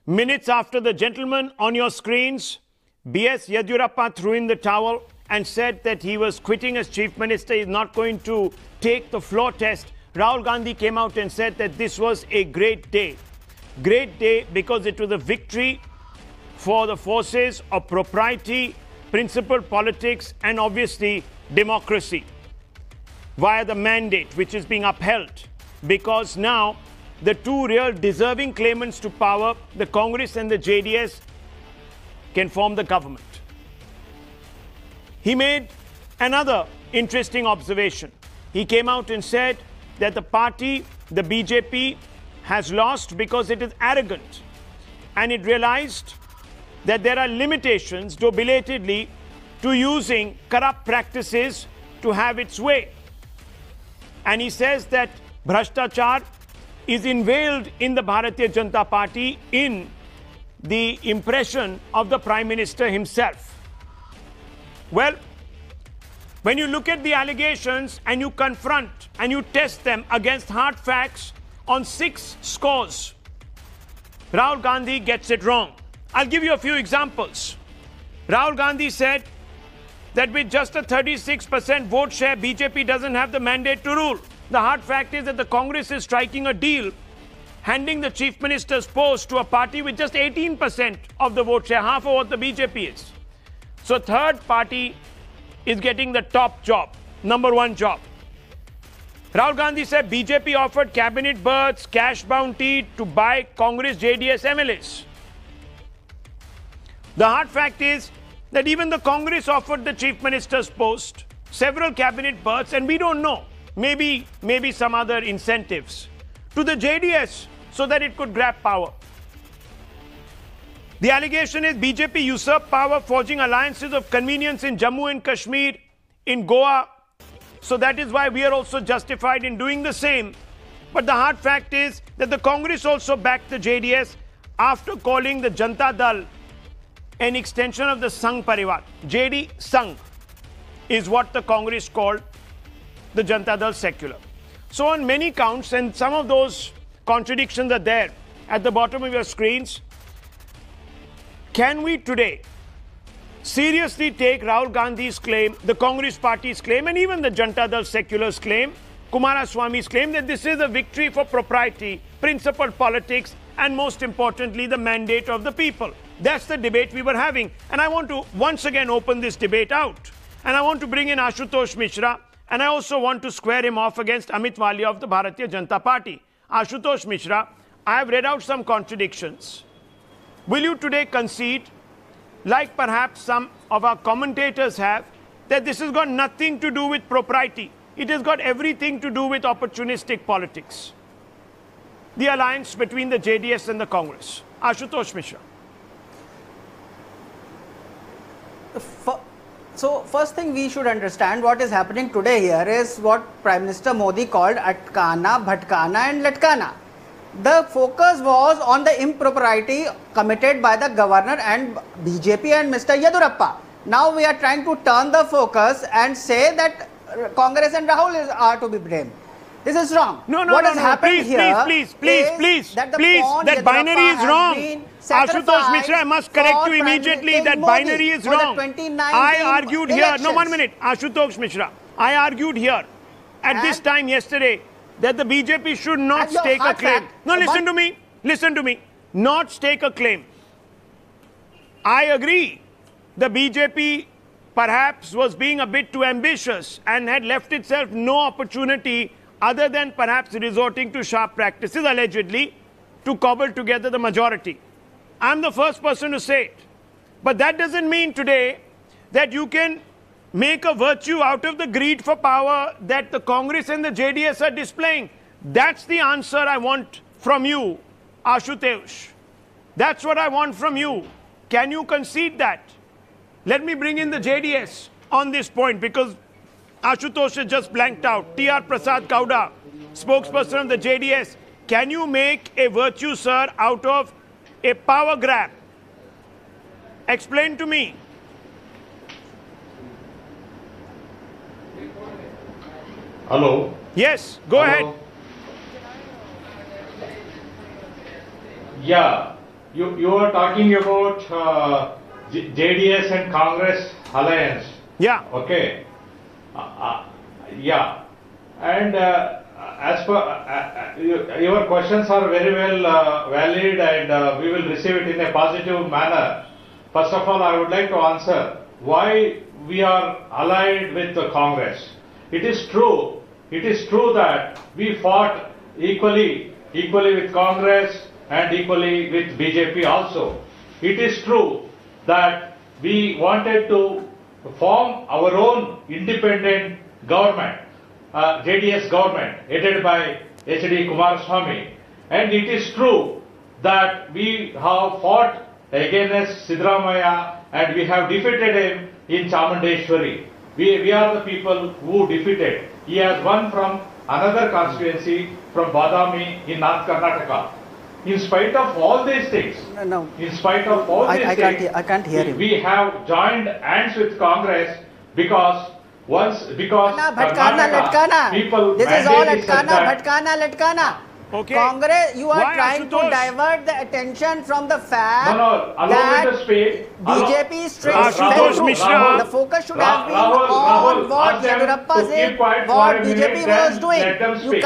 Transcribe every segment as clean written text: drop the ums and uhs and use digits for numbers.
minutes after the gentleman on your screens, B.S. Yeddyurappa threw in the towel and said that he was quitting as chief minister, is not going to take the floor test, Rahul Gandhi came out and said that this was a great day. Great day because it was a victory for the forces of propriety, principled politics, and obviously democracy via the mandate which is being upheld, because now the two real deserving claimants to power, the Congress and the JDS, can form the government. He made another interesting observation. He came out and said that the party, the BJP, has lost because it is arrogant, and it realized that there are limitations, though belatedly, to using corrupt practices to have its way. And he says that Bhrashtachar is inveiled in the Bharatiya Janata Party in the impression of the Prime Minister himself. Well, when you look at the allegations and you confront and you test them against hard facts on 6 scores, Rahul Gandhi gets it wrong. I'll give you a few examples. Rahul Gandhi said that with just a 36% vote share, BJP doesn't have the mandate to rule. The hard fact is that the Congress is striking a deal, handing the chief minister's post to a party with just 18% of the vote share, half of what the BJP is. So third party is getting the top job, #1 job. Rahul Gandhi said BJP offered cabinet berths, cash bounty to buy Congress JDS MLAs. The hard fact is that even the Congress offered the chief minister's post, several cabinet berths, and we don't know, maybe some other incentives to the JDS so that it could grab power. The allegation is BJP usurped power, forging alliances of convenience in Jammu and Kashmir, in Goa. So that is why we are also justified in doing the same. But the hard fact is that the Congress also backed the JDS after calling the Janata Dal an extension of the Sangh Parivar. JD Sangh is what the Congress called the Janata Dal secular. So on many counts, and some of those contradictions are there at the bottom of your screens, can we today seriously take Rahul Gandhi's claim, the Congress party's claim, and even the Janata Dal secular's claim, Kumaraswamy's claim, that this is a victory for propriety, principled politics, and most importantly, the mandate of the people? That's the debate we were having. And I want to once again open this debate out. And I want to bring in Ashutosh Mishra, and I also want to square him off against Amit Walia of the Bharatiya Janata Party. Ashutosh Mishra, I have read out some contradictions. Will you today concede, like perhaps some of our commentators have, that this has got nothing to do with propriety? It has got everything to do with opportunistic politics. The alliance between the JDS and the Congress. Ashutosh Mishra. So first thing we should understand, what is happening today here is what Prime Minister Modi called Atkana, Bhatkana and Latkana. The focus was on the impropriety committed by the governor and BJP and Mr. Yeddyurappa. Now we are trying to turn the focus and say that Congress and Rahul are to be blamed. This is wrong. No, what has happened here please. That binary is wrong. Ashutosh Mishra, I must correct you immediately. That binary is wrong. I argued here. No, 1 minute. Ashutosh Mishra, I argued here at this time yesterday that the BJP should not stake a claim. No, listen to me. Listen to me. Not stake a claim. I agree. The BJP perhaps was being a bit too ambitious and had left itself no opportunity other than perhaps resorting to sharp practices, allegedly, to cobble together the majority. I'm the first person to say it. But that doesn't mean today that you can make a virtue out of the greed for power that the Congress and the JDS are displaying. That's the answer I want from you, Ashutosh. That's what I want from you. Can you concede that? Let me bring in the JDS on this point, because Ashutosh has just blanked out. T.R. Prasad Kauda, spokesperson of the JDS. Can you make a virtue, sir, out of a power grab? Explain to me. Hello. Yes, go ahead. Yeah, you are talking about JDS and Congress alliance. Yeah. Okay. Yeah, and as per your questions are very well valid, and we will receive it in a positive manner. First of all, I would like to answer why we are allied with the Congress. It is true. It is true that we fought equally with Congress and equally with BJP also. It is true that we wanted to form our own independent government, JDS government, headed by H.D. Kumaraswamy. And it is true that we have fought against Siddaramaiah and we have defeated him in Chamundeshwari. We are the people who defeated. He has won from another constituency from Badami in North Karnataka. In spite of all these things, in spite of all these things, I can't hear him. We have joined hands with Congress because Karnataka people. This is all Atkana, Latkana. Okay. Congress, you are Why, trying to Ashutosh? divert the attention from the fact No, allow that me to speak. BJP straight Ashutosh Mishra. The focus should have been Rahul, on what ask them Yeddyurappa to said, keep quiet for what a minute, BJP then was doing. let them speak.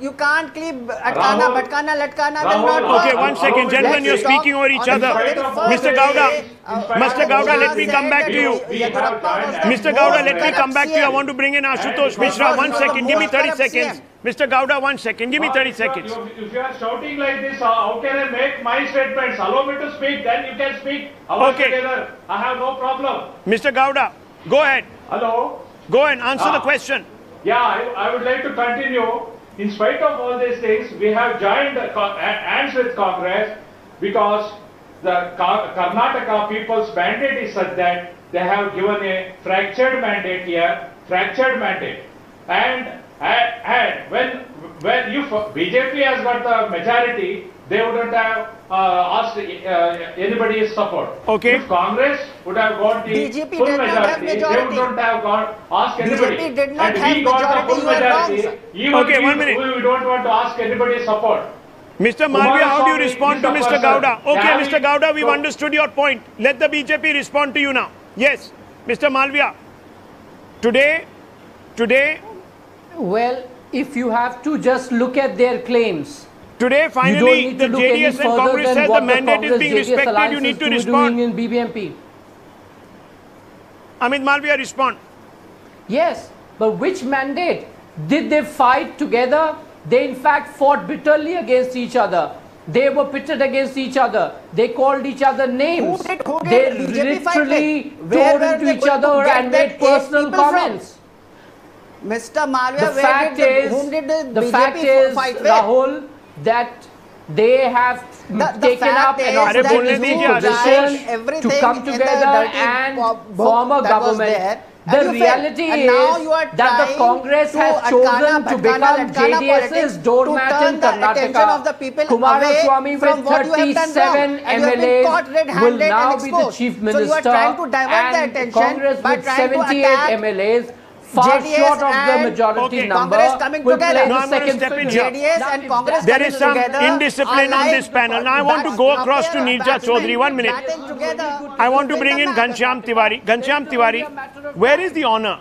You can't keep Atkana, Rahul, Bhatkana, Latkana will Rahul, not work. Okay, one second, gentlemen, you're speaking over each other. Mr. Gowda, let me come back to you. Mr. Gowda, let me come back to you. I want to bring in Ashutosh Mishra. 1 second, give me 30 seconds. Mr. Gowda, 1 second, give me 30 seconds. If you are shouting like this, how can I make my statements? Allow me to speak, then you can speak. Together. I have no problem. Mr. Gowda, go ahead. Hello? Go and answer the question. Yeah, I would like to continue. In spite of all these things, we have joined hands with Congress because the Karnataka people's mandate is such that they have given a fractured mandate here, fractured mandate. And when if BJP has got the majority, they wouldn't have asked anybody's support. Okay. If Congress would have got the BJP full did not have majority, they majority. wouldn't have asked anybody. BJP did not And have we got majority, the full you are wrong, majority. sir. Even Okay, 1 minute. we don't want to ask anybody's support. Mr. Malviya, how do you respond to Mr. Gowda? Okay, Can Mr. Gowda, we've so- understood your point. Let the BJP respond to you now. Yes, Mr. Malviya. Today, Well, if you have to just look at their claims, finally, you don't need the to look any JDS and further Congress than said the what mandate is being Congress-JDS respected. You alliance need to is respond. doing in BBMP. Amit Malviya, respond. Yes, but which mandate? Did they fight together? They in fact fought bitterly against each other. They were pitted against each other. They called each other names. Who did They BJP fight literally with? Where tore were into they each going to other get and that made personal people from? comments. Mr. Malviya, The fact is, whom did the BJP fact is, fight with? Rahul, that they have The taken fact up an is that bolne opportunity dijiye, everything to come in the together dirty and book form a that was government. there, The and you failed. reality And now is you are that the trying Congress to has chosen to become JDS's politics doormat to turn in the attention of the Karnataka. people Kumaraswamy away from with what you have done wrong. 37 And you have been caught MLAs will red-handed now and be the exposed. chief So you are minister, trying to divert the and attention Congress by with trying to 78 attack MLAs, far JDS short of the and majority Okay. number, Congress coming will together. play No, the I'm gonna second step in fiddle. here. JDS Now, and if Congress that- There coming is some together indiscipline are on this like panel. Now I want to go across to Neerja Chaudhary. 1 minute. batting together I want to win bring the in match. Ghanshyam Tiwari. Ghanshyam Tiwari, where is the honor?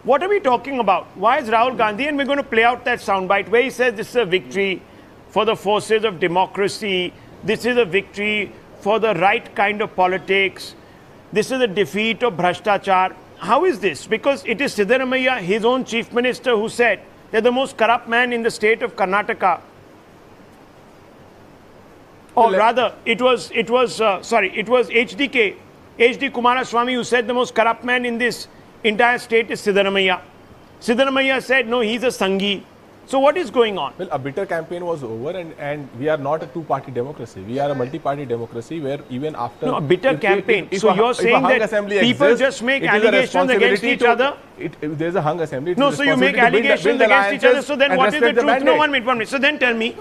What are we talking about? Why is Rahul Gandhi, and we're going to play out that soundbite where he says this is a victory for the forces of democracy, this is a victory for the right kind of politics, this is a defeat of Bhrashtachar. How is this? Because it is Siddaramaiah, his own chief minister, who said they're the most corrupt man in the state of Karnataka. Or rather, it was HDK, HD Kumaraswamy, who said the most corrupt man in this entire state is Siddaramaiah. Siddaramaiah said, no, he's a Sanghi. So what is going on? Well, a bitter campaign was over, and we are not a two-party democracy. We are a multi-party democracy where even after... No, a bitter campaign. if So a- you're if a saying hung that assembly people exists, just make it is a allegations against responsibility each to- other? If there's a hung assembly, it's No, a so you make responsibility to allegations build against each other. alliances So then and what is the respect truth? No, mandate. 1 minute. So then tell me. Is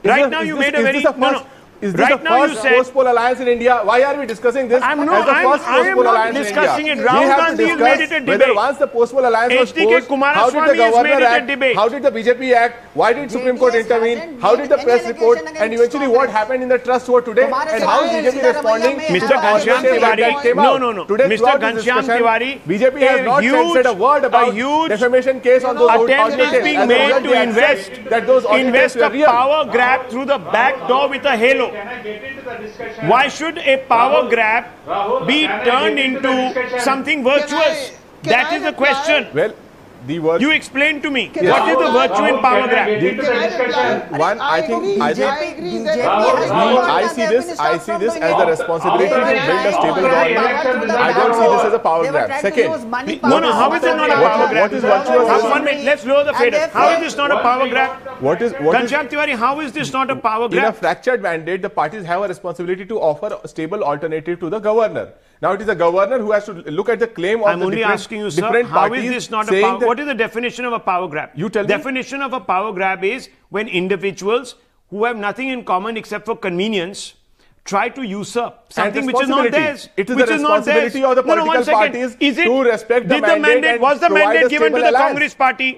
Right this- now is you this- made a is very... this a No, first- no. Is this Right the now you first said- post-poll alliance in India? Why are we discussing this I am as the first not post-poll alliance discussing in it. India? Rahul We have to Gandhi has discuss made it a whether debate. once the post-poll alliance was HDK forced, how did the Kumaraswamy has governor made it a act? debate. How did the BJP act? Why did Supreme Court JDS intervene? hasn't How did the made press any report? allegation And against eventually what Congress. happened in the trust vote today? And how is Kumaraswamy BJP and responding? Siddharamaiah Mr. may have Ghanshyam already Tiwari, made came out. no. Today, Mr. throughout this Ghanshyam discussion, Tiwari, BJP has a not huge- said a word about a huge defamation case on those attempt outrages. is being As a made result, to they invest accept that those outrages were a real. power grab through the back door with a halo. Can I get into the discussion? Why should a power Rahul, grab Rahul, be can I turned get into the into discussion? something virtuous? That is the question. Well, the word. You explain to me. Can What I- is the virtue in Rahul, power can I grab? get into the Can I discussion? reply? One, I think agree that Rahul, I see this as the responsibility to build a stable After the government. election I don't see this as a power grab. Second, No, how is it not a power grab? what is virtuous? One minute, let's lower the fader. How is this not a power grab? what is Ghanshyam Tiwari, how is this not a power in a grab? fractured mandate, the parties have a responsibility to offer a stable alternative to the governor. Now it is the governor who has to look at the claim of I'm the only different, asking you, sir, different how parties is this not a saying power? that- What is the definition of a power grab? You tell me. Definition of a power grab is when individuals who have nothing in common except for convenience try to usurp something which is not responsibility. theirs. It is which the is not theirs. responsibility of the No, one political second. parties Is it, to respect the did the mandate and was the provide a mandate given to stable the alliance. Congress party?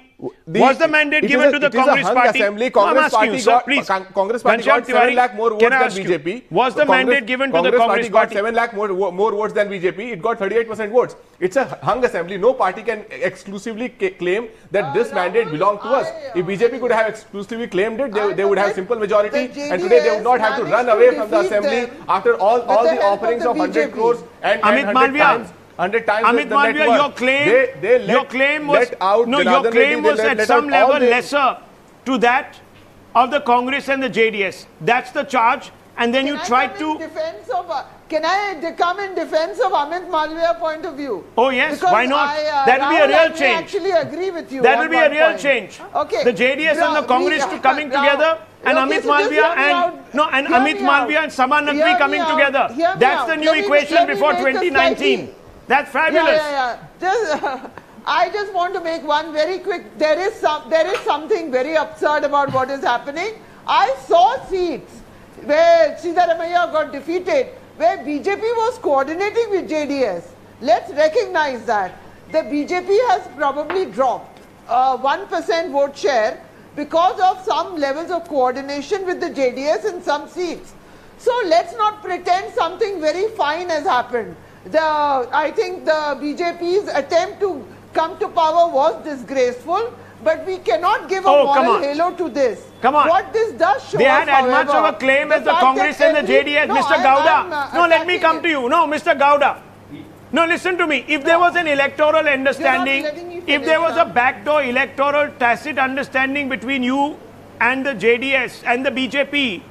Was the mandate It given is to the it is a Congress hung party? assembly. No, I'm Congress asking you, party sir, got, please. Congress party Ghanshyam got 7 Tiwari, lakh more can votes I than ask you, BJP. was the mandate given to the Congress got party? 7 lakh more votes than BJP. It got 38% votes. It's a hung assembly. No party can exclusively claim that this mandate belonged to us. If BJP could have exclusively claimed it, they would have simple majority, the and today they would not have to JDS run away from the managed to assembly defeat them after all with the the help offerings of of the 100 BJP. crores and Amit 100 Malviya. times. 100 times Amit the net Malviya, worth. your claim, They let, your claim was let out no, Janardhan your Reddy, claim they was let at some out all level the- lesser to that of the Congress and the JDS. That's the charge, and then you tried to. Can I come in defense of Amit Malviya's point of view? Oh yes, Because why not? I, That will be a Rahul, real I may change. actually agree with you. That on will be one a real point. change. Okay. The JDS and the Congress to coming together, and Okay, Amit so just Malviya hear me and out. no, and Hear Amit me out. Malviya and Sabha Hear Naqvi me coming out. together. Hear me That's out. the new Let me equation before make a 2019. slightly- That's fabulous. Just, I just want to make one very quick. There is something very absurd about what is happening. I saw seats where Shivshankar got defeated, where BJP was coordinating with JDS. Let's recognize that. The BJP has probably dropped 1% vote share because of some levels of coordination with the JDS in some seats. So let's not pretend something very fine has happened. I think the BJP's attempt to come to power was disgraceful, but we cannot give a moral halo to this. Come on. What this does show They us, had as much of however, a claim as the fact Congress that and the JDS. No, Mr. I'm Gowda. No, let me attacking come it. to you. No, Mr. Gowda. No, listen to me. If there was an electoral understanding, letting me if finish, there was a sir. backdoor electoral tacit understanding between you and the JDS and the BJP,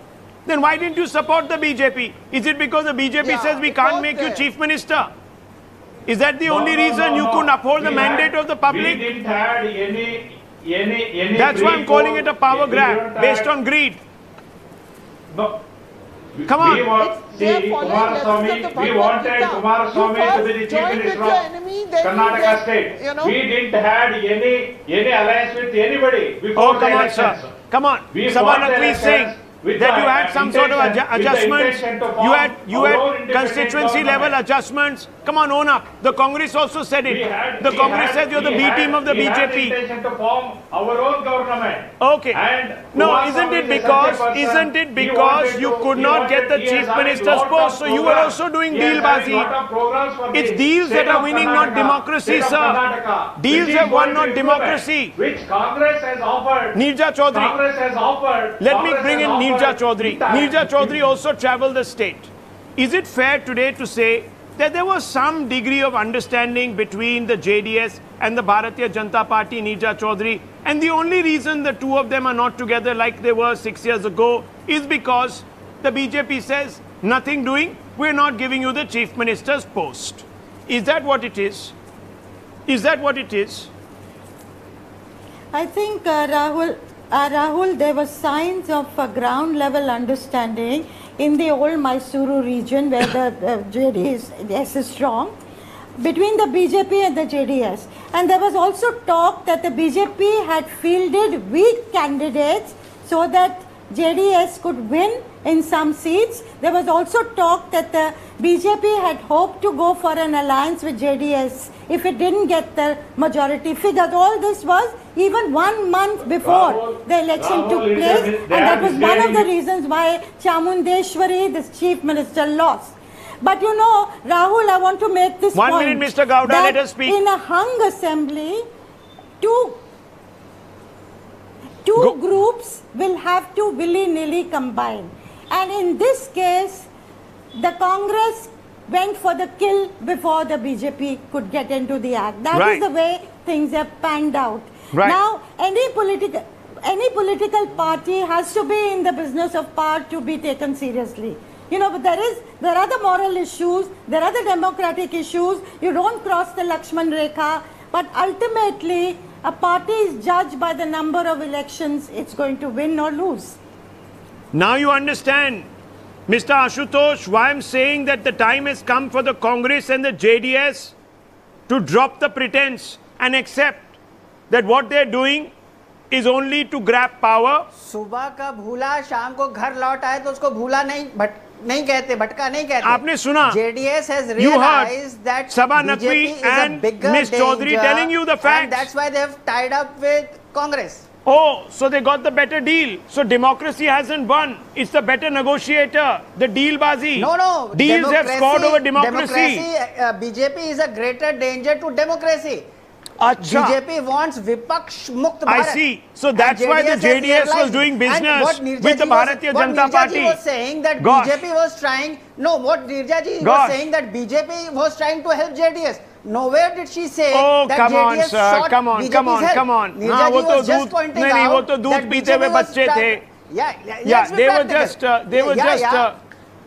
then why didn't you support the BJP? Is it because the BJP Yeah, says we it can't was make you there. chief minister? Is that the only reason you couldn't uphold the mandate of the We public? didn't have any. That's why I'm calling it a power We grab don't based have- on greed. No. Come on. We want, They are see, following lessons of the Kumaraswamy, we Bhagavad wanted Gita. Kumaraswamy You to be the first chief join with minister your of enemy, then you Karnataka get, state. you know. We didn't have any alliance with anybody before Oh, the come on, elections. sir. Come on. We Sabha fought the Naqvi is saying elections with that the you had some sort of intention- with the adjustments. intention to You form had our own independent constituency level government. adjustments. Come on, own up. The Congress also said it. The We Congress had- says you're the we B had- team of the we had BJP. intention to form our own government. Okay. And No, Kumaraswamy isn't it is a because such a person, he because wanted you to- could he not wanted- get the he is chief having minister's lot of post, so you were programs. also doing He is having dealbazi. lot of programs for It's the deals state that are of winning, Karnataka, not democracy, state of sir. Karnataka, Deals which is have won, going not to implement, democracy. Which Congress has offered. Neerja Chaudhary. Congress has offered. Let me Congress bring in has Neerja offered Chaudhary. with Neerja Chaudhary also traveled the state. Is it fair today to say that there was some degree of understanding between the JDS and the Bharatiya Janata Party, Neerja Chaudhary, and the only reason the two of them are not together like they were 6 years ago is because the BJP says, nothing doing, we're not giving you the chief minister's post. Is that what it is? Is that what it is? I think, Rahul, there were signs of ground level understanding in the old Mysuru region where the JDS is strong, between the BJP and the JDS. And there was also talk that the BJP had fielded weak candidates so that JDS could win in some seats. There was also talk that the BJP had hoped to go for an alliance with JDS if it didn't get the majority figures. All this was even 1 month before the election took place, and that was one of the reasons why Chamundeshwari, the chief minister, lost. But you know, Rahul, I want to make this point. 1 minute, Mr. Gowda, let us speak. In a hung assembly, two groups will have to willy-nilly combine. And in this case, the Congress went for the kill before the BJP could get into the act. That is the way things have panned out. Right. Now, any political party has to be in the business of power to be taken seriously. You know, but there are the moral issues, there are the democratic issues. You don't cross the Lakshman Rekha, but ultimately a party is judged by the number of elections it's going to win or lose. Now you understand, Mr. Ashutosh, why I'm saying that the time has come for the Congress and the JDS to drop the pretense and accept that what they're doing is only to grab power. सुबह का भूला शाम को घर लौट आए तो उसको भूला नहीं कहते, भटका नहीं कहते. आपने सुना? JDS has realized that Sabha BJP Naqvi is and a bigger Ms. Chaudhary danger, telling you the facts. and that's why they've tied up with Congress. Oh, so they got the better deal. So democracy hasn't won. It's the better negotiator. The deal bazi. No. Deals have scored over democracy. BJP is a greater danger to democracy. Achha. BJP wants Vipaksh Mukt Bharat. I see. So that's why the JDS was doing business with the Bharatiya Janata Party. What Nirja ji was saying that BJP was trying. No, what Nirja ji was saying that BJP was trying to help JDS. Nowhere did she say that come on, JDS sir. sought Come on. Nirja ji was just pointing out that BJP was trying. Yeah, they were just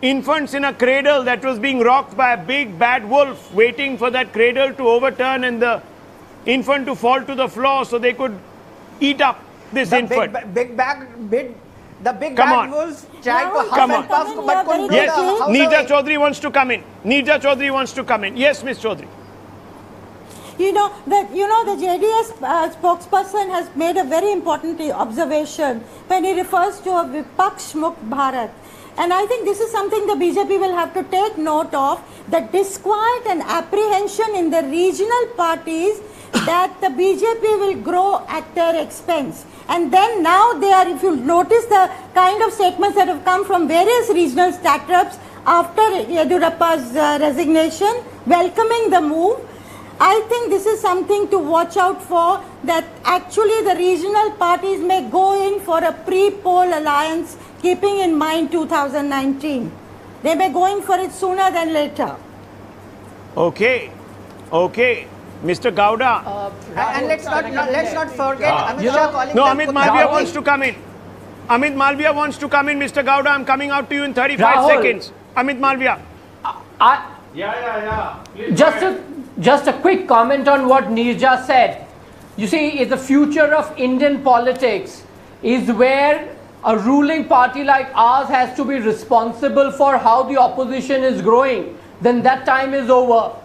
infants in a cradle that was being rocked by a big bad wolf, waiting for that cradle to overturn and the infant to fall to the floor so they could eat up this infant. The big bad wolves tried to huff and puff, but couldn't Yes, do the house Neerja away. Chaudhary wants to come in. Neerja Chaudhary wants to come in. Yes, Ms. Chaudhary. The JDS spokesperson has made a very important observation when he refers to a Vipaksh Mukt Bharat. And I think this is something the BJP will have to take note of, the disquiet and apprehension in the regional parties that the BJP will grow at their expense. And then now they are, if you notice the kind of statements that have come from various regional satraps after Yeddyurappa's resignation, welcoming the move, I think this is something to watch out for, that actually the regional parties may go in for a pre-poll alliance, keeping in mind 2019. They may go in for it sooner than later. Okay. Mr. Gowda. And let's not forget Amit Shah calling No, them Amit Kutta. Malviya wants to come in. Amit Malviya wants to come in. Mr. Gowda, I'm coming out to you in 35 Rahul. seconds. Amit Malviya. Yeah. Please Just a quick comment on what Neerja said. You see, the future of Indian politics is where a ruling party like ours has to be responsible for how the opposition is growing. Then that time is over.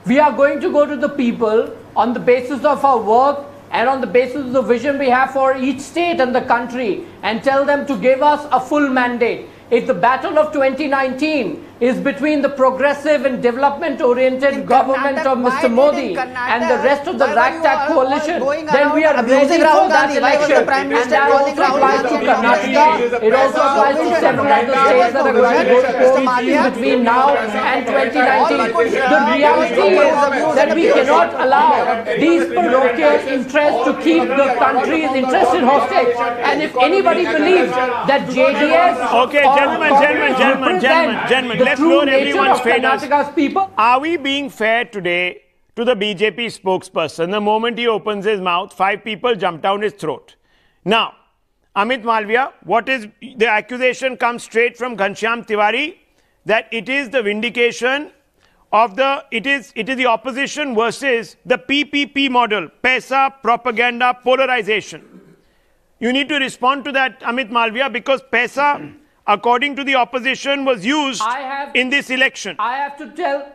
We are going to go to the people on the basis of our work and on the basis of the vision we have for each state and the country and tell them to give us a full mandate. If the battle of 2019 is between the progressive and development-oriented government of Mr. Modi and the rest of the ragtag coalition, then we are ready for that election. And that also applies to Karnataka. It also applies to several other states that are going to go to court between now and 2019. The reality is that we cannot allow these parochial interests to keep the country's interests hostage. And if anybody believes that JDS Okay, gentlemen, let's lower everyone's fairness. Are we being fair today to the BJP spokesperson? The moment he opens his mouth, 5 people jump down his throat. Now, Amit Malviya, what is the accusation comes straight from Ghanshyam Tiwari that it is the vindication of it is the opposition versus the PPP model, Paisa, propaganda, polarization. You need to respond to that, Amit Malviya, because Paisa, according to the opposition, was used in this election. I have to tell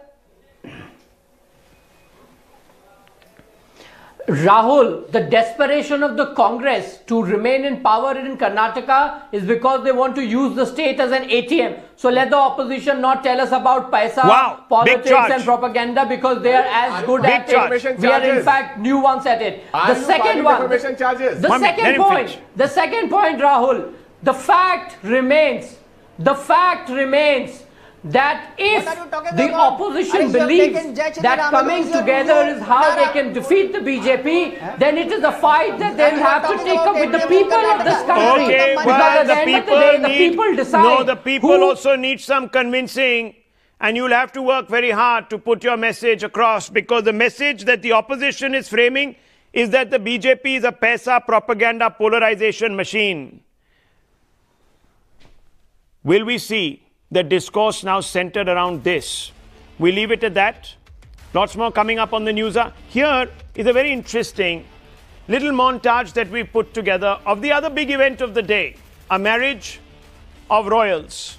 Rahul, the desperation of the Congress to remain in power in Karnataka is because they want to use the state as an ATM. So let the opposition not tell us about paisa, politics and propaganda, because they are as good at it. We are in fact new ones at it. The second one, the second point, Rahul, the fact remains that if the opposition believes that coming together is how they can defeat the BJP, then it is a fight that they will have to take up with the people of this country. Okay, well, the people decide. No, the people also need some convincing, and you'll have to work very hard to put your message across, because the message that the opposition is framing is that the BJP is a paisa propaganda polarization machine. Will we see the discourse now centered around this? We leave it at that. Lots more coming up on the news. Here is a very interesting little montage that we put together of the other big event of the day, a marriage of royals.